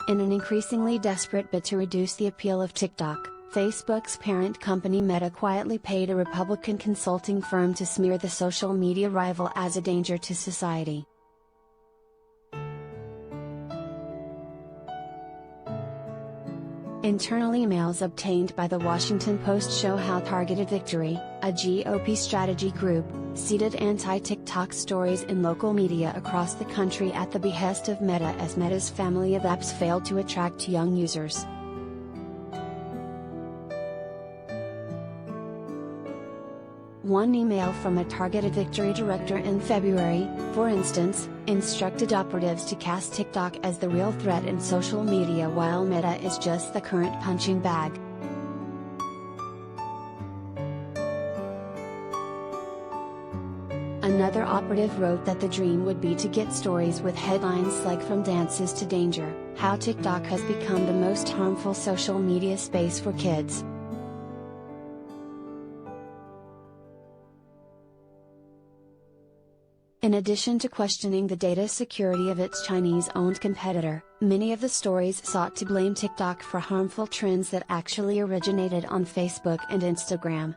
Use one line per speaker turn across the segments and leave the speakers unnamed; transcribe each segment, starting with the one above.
In an increasingly desperate bid to reduce the appeal of TikTok, Facebook's parent company Meta quietly paid a Republican consulting firm to smear the social media rival as a danger to society. Internal emails obtained by The Washington Post show how Targeted Victory, a GOP strategy group, seeded anti-TikTok stories in local media across the country at the behest of Meta as Meta's family of apps failed to attract young users. One email from a Targeted Victory director in February, for instance, instructed operatives to cast TikTok as the real threat in social media while Meta is just the current punching bag. Another operative wrote that the dream would be to get stories with headlines like "From Dances to Danger, How TikTok Has Become the Most Harmful Social Media Space for Kids." In addition to questioning the data security of its Chinese-owned competitor, many of the stories sought to blame TikTok for harmful trends that actually originated on Facebook and Instagram.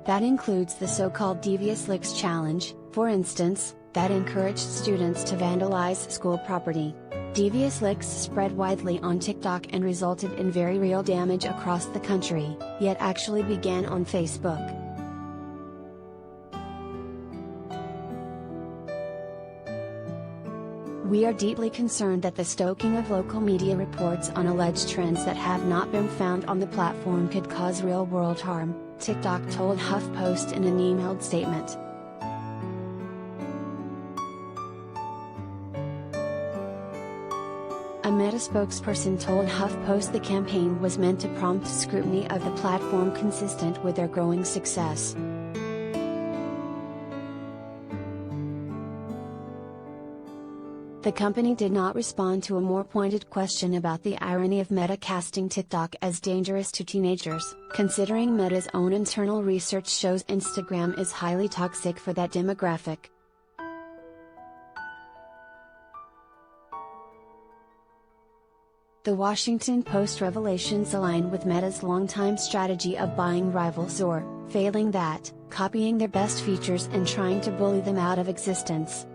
That includes the so-called Devious Licks challenge, for instance, that encouraged students to vandalize school property. Devious licks spread widely on TikTok and resulted in very real damage across the country, yet actually began on Facebook. We are deeply concerned that the stoking of local media reports on alleged trends that have not been found on the platform could cause real-world harm, TikTok told HuffPost in an emailed statement. A Meta spokesperson told HuffPost the campaign was meant to prompt scrutiny of the platform consistent with their growing success. The company did not respond to a more pointed question about the irony of Meta casting TikTok as dangerous to teenagers, considering Meta's own internal research shows Instagram is highly toxic for that demographic. The Washington Post revelations align with Meta's longtime strategy of buying rivals or, failing that, copying their best features and trying to bully them out of existence.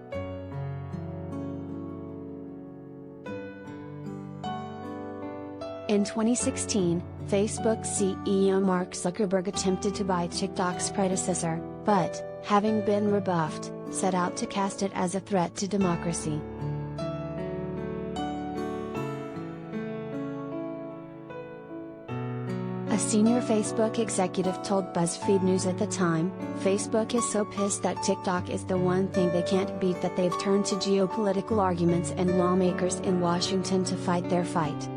In 2016, Facebook CEO Mark Zuckerberg attempted to buy TikTok's predecessor, but, having been rebuffed, set out to cast it as a threat to democracy. A senior Facebook executive told BuzzFeed News at the time, "Facebook is so pissed that TikTok is the one thing they can't beat that they've turned to geopolitical arguments and lawmakers in Washington to fight their fight."